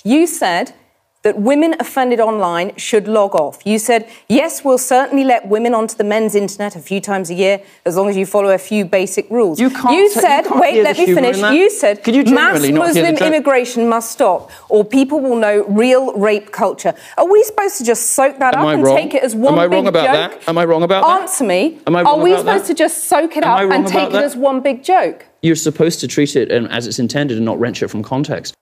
You said that women offended online should log off. You said, yes, we'll certainly let women onto the men's internet a few times a year as long as you follow a few basic rules. You said, wait, let me finish. You said mass Muslim immigration must stop or people will know real rape culture. Are we supposed to just soak that up and take it as one big joke? Am I wrong about that? Am I wrong about that? Answer me. Am I wrong about that? Are we supposed to just soak it up and take it as one big joke? You're supposed to treat it as it's intended and not wrench it from context.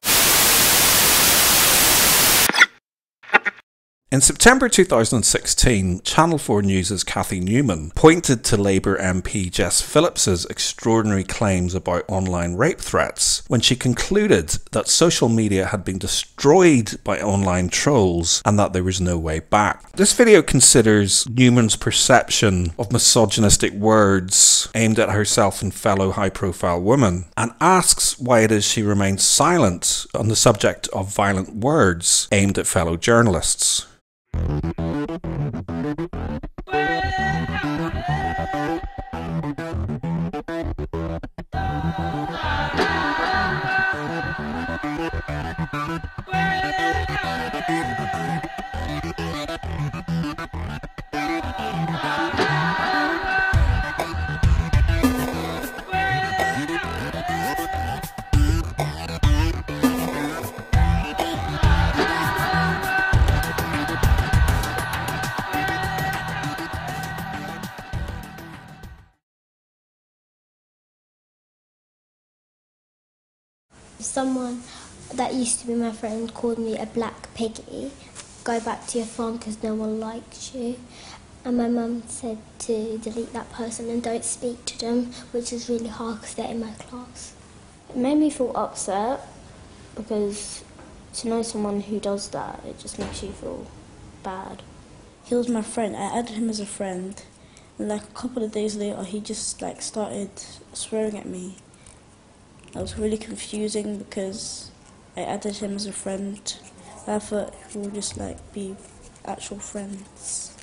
In September 2016, Channel 4 News' Cathy Newman pointed to Labour MP Jess Phillips's extraordinary claims about online rape threats when she concluded that social media had been destroyed by online trolls and that there was no way back. This video considers Newman's perception of misogynistic words aimed at herself and fellow high-profile women and asks why it is she remains silent on the subject of violent words aimed at fellow journalists. Someone that used to be my friend called me a black piggy. Go back to your farm because no one likes you. And my mum said to delete that person and don't speak to them, which is really hard because they're in my class. It made me feel upset because to know someone who does that, it just makes you feel bad. He was my friend. I added him as a friend. And like a couple of days later, he just like started swearing at me. That was really confusing because I added him as a friend. I thought we would just like be actual friends.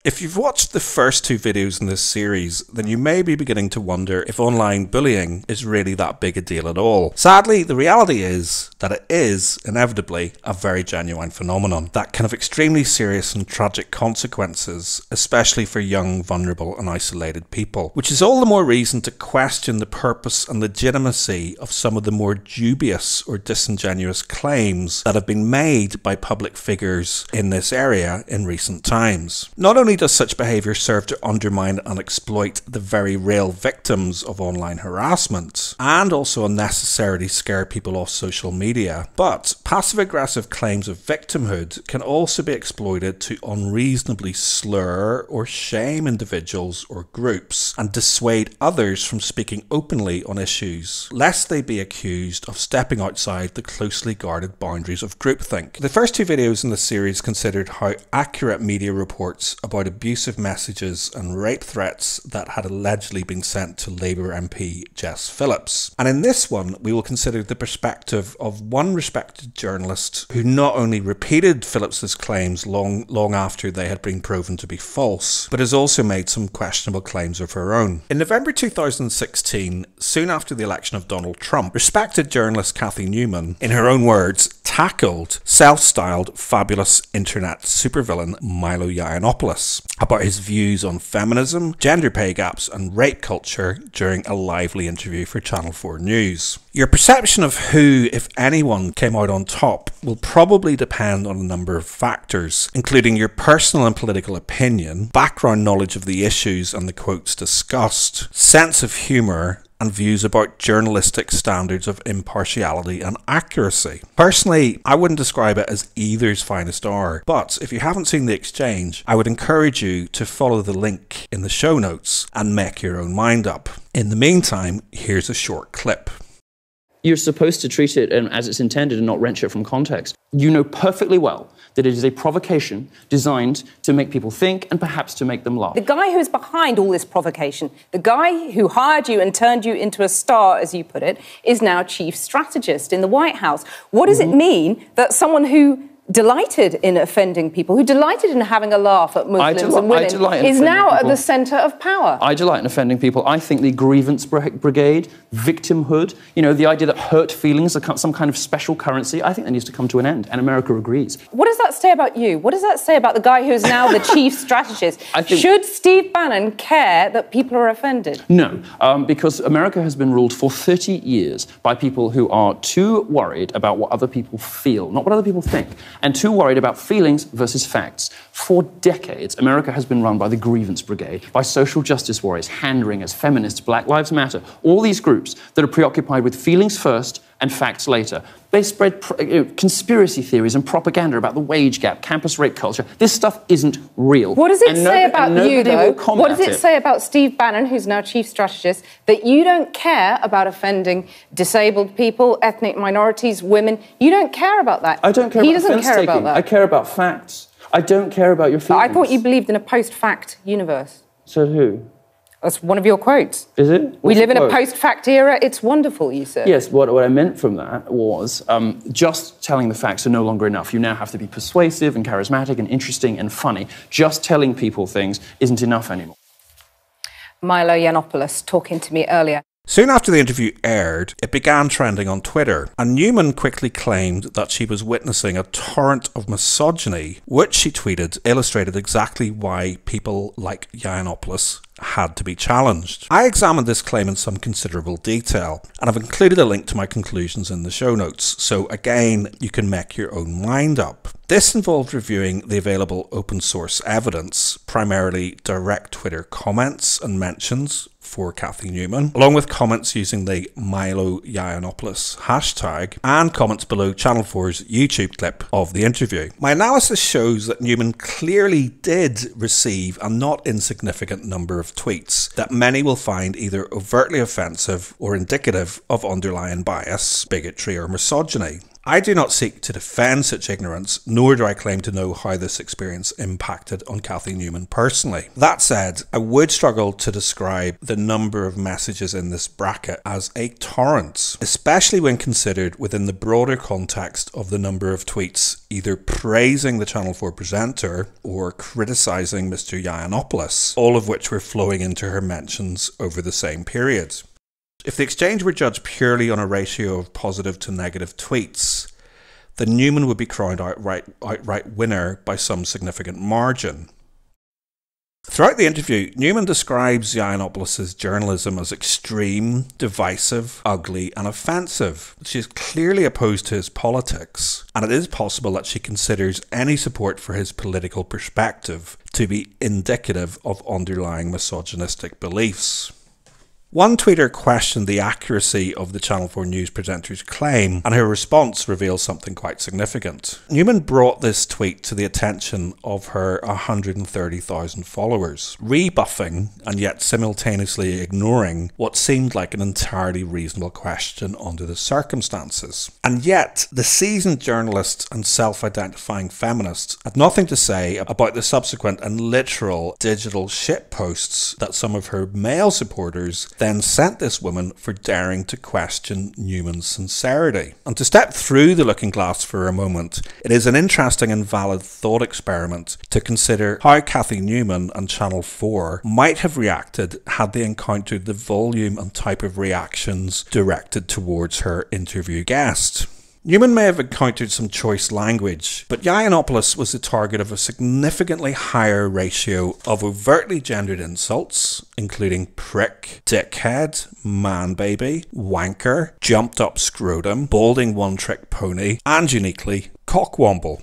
If you've watched the first two videos in this series, then you may be beginning to wonder if online bullying is really that big a deal at all. Sadly, the reality is that it is, inevitably, a very genuine phenomenon that can have extremely serious and tragic consequences, especially for young, vulnerable and isolated people, which is all the more reason to question the purpose and legitimacy of some of the more dubious or disingenuous claims that have been made by public figures in this area in recent times. Not only does such behaviour serve to undermine and exploit the very real victims of online harassment, and also unnecessarily scare people off social media, but passive-aggressive claims of victimhood can also be exploited to unreasonably slur or shame individuals or groups and dissuade others from speaking openly on issues, lest they be accused of stepping outside the closely guarded boundaries of groupthink. The first two videos in the series considered how accurate media reports about abusive messages and rape threats that had allegedly been sent to Labour MP Jess Phillips. And in this one, we will consider the perspective of one respected journalist who not only repeated Phillips's claims long after they had been proven to be false, but has also made some questionable claims of her own. In November 2016, soon after the election of Donald Trump, respected journalist Cathy Newman, in her own words, tackled self-styled fabulous internet supervillain Milo about his views on feminism, gender pay gaps and rape culture during a lively interview for Channel 4 News. Your perception of who, if anyone, came out on top will probably depend on a number of factors, including your personal and political opinion, background knowledge of the issues and the quotes discussed, sense of humour, and views about journalistic standards of impartiality and accuracy. Personally, I wouldn't describe it as either's finest hour, but if you haven't seen the exchange, I would encourage you to follow the link in the show notes and make your own mind up. In the meantime, here's a short clip. You're supposed to treat it as it's intended and not wrench it from context. You know perfectly well that it is a provocation designed to make people think and perhaps to make them laugh. The guy who's behind all this provocation, the guy who hired you and turned you into a star, as you put it, is now chief strategist in the White House. What does it mean that someone who delighted in offending people, who delighted in having a laugh at Muslims and women, is now at the centre of power. I delight in offending people. I think the grievance brigade, victimhood, the idea that hurt feelings are some kind of special currency, I think that needs to come to an end, and America agrees. What does that say about you? What does that say about the guy who's now the chief strategist? Should Steve Bannon care that people are offended? No, because America has been ruled for 30 years by people who are too worried about what other people feel, not what other people think, and too worried about feelings versus facts. For decades, America has been run by the grievance brigade, by social justice warriors, hand-wringers, feminists, Black Lives Matter, all these groups that are preoccupied with feelings first and facts later. They spread conspiracy theories and propaganda about the wage gap, campus rape culture. This stuff isn't real. What does it say about you, though? What does it say about Steve Bannon, who's now chief strategist, that you don't care about offending disabled people, ethnic minorities, women? You don't care about that. I don't care about offense-taking. I care about facts. I don't care about your feelings. I thought you believed in a post-fact universe. So who? That's one of your quotes. Is it? We live in a post-fact era. It's wonderful, you said. Yes, what I meant from that was just telling the facts are no longer enough. You now have to be persuasive and charismatic and interesting and funny. Just telling people things isn't enough anymore. Milo Yiannopoulos talking to me earlier. Soon after the interview aired, it began trending on Twitter, and Newman quickly claimed that she was witnessing a torrent of misogyny, which she tweeted illustrated exactly why people like Yiannopoulos had to be challenged. I examined this claim in some considerable detail, and I've included a link to my conclusions in the show notes, so again, you can make your own mind up. This involved reviewing the available open source evidence, primarily direct Twitter comments and mentions for Cathy Newman, along with comments using the Milo Yiannopoulos hashtag, and comments below Channel 4's YouTube clip of the interview. My analysis shows that Newman clearly did receive a not insignificant number of tweets that many will find either overtly offensive or indicative of underlying bias, bigotry or misogyny. I do not seek to defend such ignorance, nor do I claim to know how this experience impacted on Cathy Newman personally. That said, I would struggle to describe the number of messages in this bracket as a torrent, especially when considered within the broader context of the number of tweets either praising the Channel 4 presenter or criticising Mr. Yiannopoulos, all of which were flowing into her mentions over the same period. If the exchange were judged purely on a ratio of positive to negative tweets, then Newman would be crowned outright winner by some significant margin. Throughout the interview, Newman describes Yiannopoulos' journalism as extreme, divisive, ugly and offensive. She is clearly opposed to his politics, and it is possible that she considers any support for his political perspective to be indicative of underlying misogynistic beliefs. One tweeter questioned the accuracy of the Channel 4 News presenter's claim, and her response reveals something quite significant. Newman brought this tweet to the attention of her 130,000 followers, rebuffing and yet simultaneously ignoring what seemed like an entirely reasonable question under the circumstances. And yet, the seasoned journalist and self-identifying feminist had nothing to say about the subsequent and literal digital shitposts that some of her male supporters then sent this woman for daring to question Newman's sincerity. And to step through the looking glass for a moment, it is an interesting and valid thought experiment to consider how Cathy Newman and Channel 4 might have reacted had they encountered the volume and type of reactions directed towards her interview guest. Newman may have encountered some choice language, but Yiannopoulos was the target of a significantly higher ratio of overtly gendered insults, including prick, dickhead, man-baby, wanker, jumped-up scrotum, balding one-trick pony, and uniquely, cockwomble.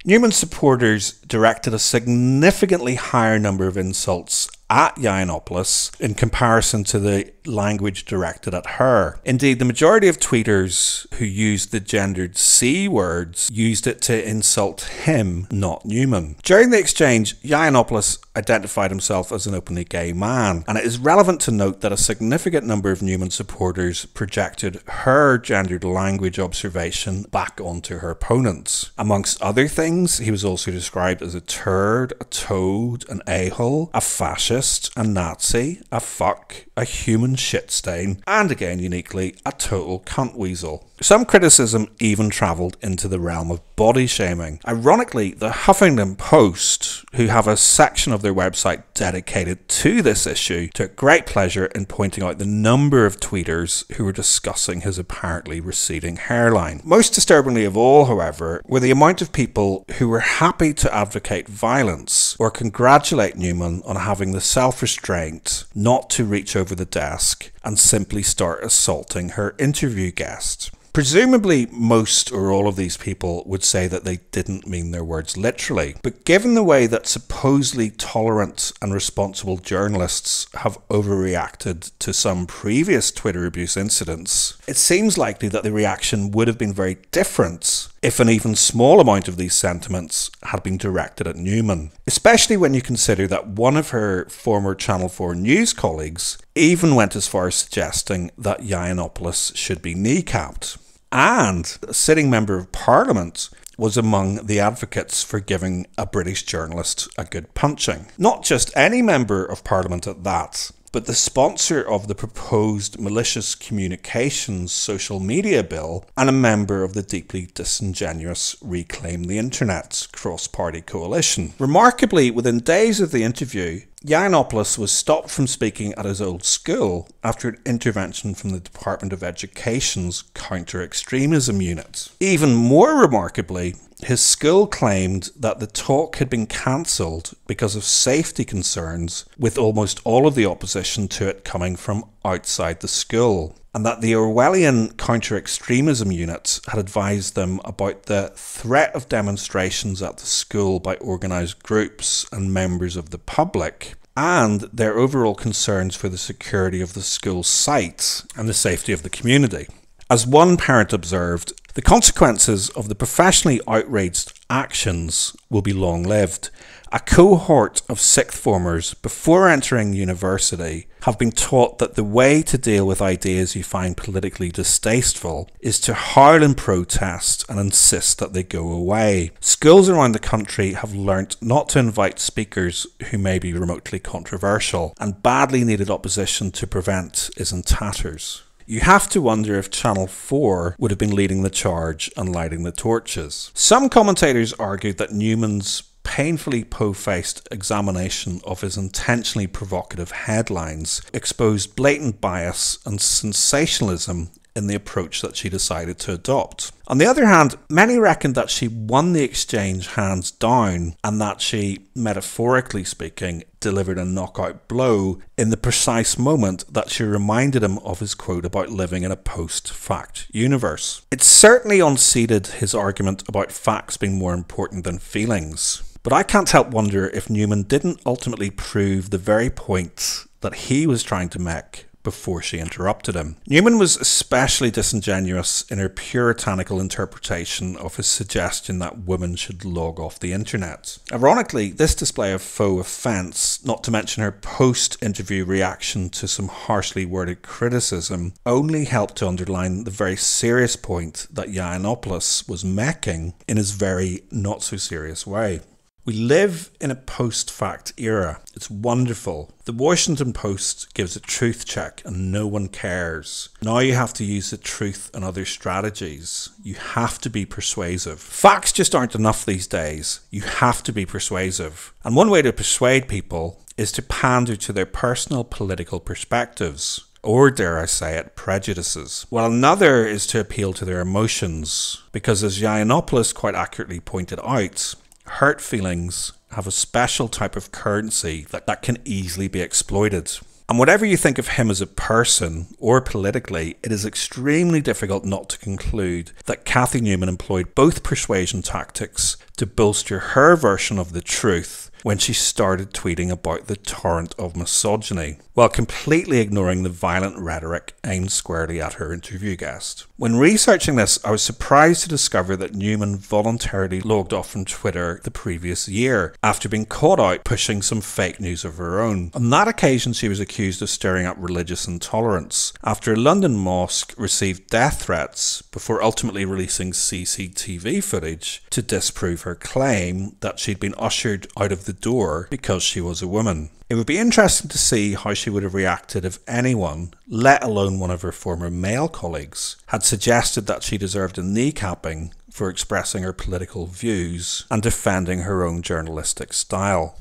Newman's supporters directed a significantly higher number of insults at Yiannopoulos in comparison to the language directed at her. Indeed, the majority of tweeters who used the gendered C words used it to insult him, not Newman. During the exchange, Yiannopoulos identified himself as an openly gay man, and it is relevant to note that a significant number of Newman supporters projected her gendered language observation back onto her opponents. Amongst other things, he was also described as a turd, a toad, an a-hole, a fascist, a Nazi, a fuck, a human shit stain, and again uniquely, a total cunt weasel. Some criticism even travelled into the realm of body shaming. Ironically, the Huffington Post, who have a section of their website dedicated to this issue, took great pleasure in pointing out the number of tweeters who were discussing his apparently receding hairline. Most disturbingly of all, however, were the amount of people who were happy to advocate violence or congratulate Newman on having the self-restraint not to reach over the desk and simply start assaulting her interview guest. Presumably, most or all of these people would say that they didn't mean their words literally, but given the way that supposedly tolerant and responsible journalists have overreacted to some previous Twitter abuse incidents, it seems likely that the reaction would have been very different if an even small amount of these sentiments had been directed at Newman, especially when you consider that one of her former Channel 4 News colleagues even went as far as suggesting that Yiannopoulos should be kneecapped. And a sitting member of Parliament was among the advocates for giving a British journalist a good punching. Not just any member of Parliament at that, but the sponsor of the proposed malicious communications social media bill and a member of the deeply disingenuous Reclaim the Internet cross-party coalition. Remarkably, within days of the interview, Yiannopoulos was stopped from speaking at his old school after an intervention from the Department of Education's counter-extremism unit. Even more remarkably, his school claimed that the talk had been cancelled because of safety concerns, with almost all of the opposition to it coming from outside the school, and that the Orwellian counter-extremism unit had advised them about the threat of demonstrations at the school by organised groups and members of the public, and their overall concerns for the security of the school's site and the safety of the community. As one parent observed, the consequences of the professionally outraged actions will be long-lived. A cohort of sixth formers before entering university have been taught that the way to deal with ideas you find politically distasteful is to howl in protest and insist that they go away. Schools around the country have learnt not to invite speakers who may be remotely controversial, and badly needed opposition to prevent is in tatters. You have to wonder if Channel 4 would have been leading the charge and lighting the torches. Some commentators argued that Newman's painfully po-faced examination of his intentionally provocative headlines exposed blatant bias and sensationalism in the approach that she decided to adopt. On the other hand, many reckoned that she won the exchange hands down and that she, metaphorically speaking, delivered a knockout blow in the precise moment that she reminded him of his quote about living in a post-fact universe. It certainly unseated his argument about facts being more important than feelings. But I can't help wonder if Newman didn't ultimately prove the very point that he was trying to make before she interrupted him. Newman was especially disingenuous in her puritanical interpretation of his suggestion that women should log off the internet. Ironically, this display of faux offence, not to mention her post-interview reaction to some harshly worded criticism, only helped to underline the very serious point that Yiannopoulos was making in his very not-so-serious way. We live in a post-fact era. It's wonderful. The Washington Post gives a truth check and no one cares. Now you have to use the truth and other strategies. You have to be persuasive. Facts just aren't enough these days. You have to be persuasive. And one way to persuade people is to pander to their personal political perspectives, or dare I say it, prejudices. While another is to appeal to their emotions, because as Yiannopoulos quite accurately pointed out, hurt feelings have a special type of currency that can easily be exploited. And whatever you think of him as a person or politically, it is extremely difficult not to conclude that Cathy Newman employed both persuasion tactics to bolster her version of the truth when she started tweeting about the torrent of misogyny, while completely ignoring the violent rhetoric aimed squarely at her interview guest. When researching this, I was surprised to discover that Newman voluntarily logged off from Twitter the previous year after being caught out pushing some fake news of her own. On that occasion, she was accused of stirring up religious intolerance after a London mosque received death threats before ultimately releasing CCTV footage to disprove her claim that she'd been ushered out of the door because she was a woman. It would be interesting to see how she would have reacted if anyone, let alone one of her former male colleagues, had suggested that she deserved a kneecapping for expressing her political views and defending her own journalistic style.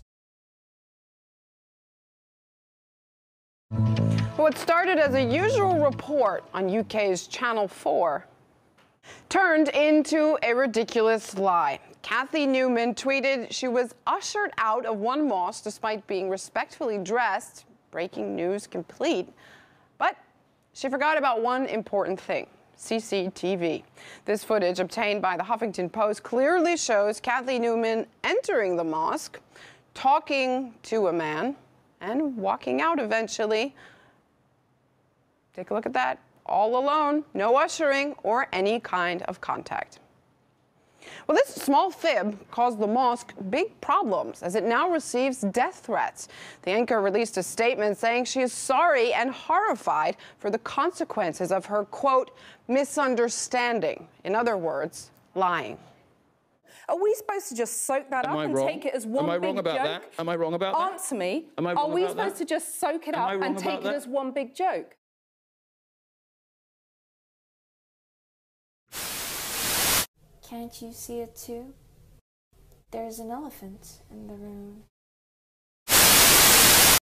What started as a usual report on UK's Channel 4 turned into a ridiculous lie. Cathy Newman tweeted she was ushered out of one mosque despite being respectfully dressed, breaking news complete. But she forgot about one important thing: CCTV. This footage obtained by the Huffington Post clearly shows Cathy Newman entering the mosque, talking to a man, and walking out eventually. Take a look at that. All alone, no ushering or any kind of contact. Well, this small fib caused the mosque big problems as it now receives death threats. The anchor released a statement saying she is sorry and horrified for the consequences of her, quote, misunderstanding. In other words, lying. Are we supposed to just soak that up and take it as one big joke? Am I wrong about that? Am I wrong about that? Answer me. Am I wrong about that? Are we supposed to just soak it up and take it as one big joke? Can't you see it too? There's an elephant in the room.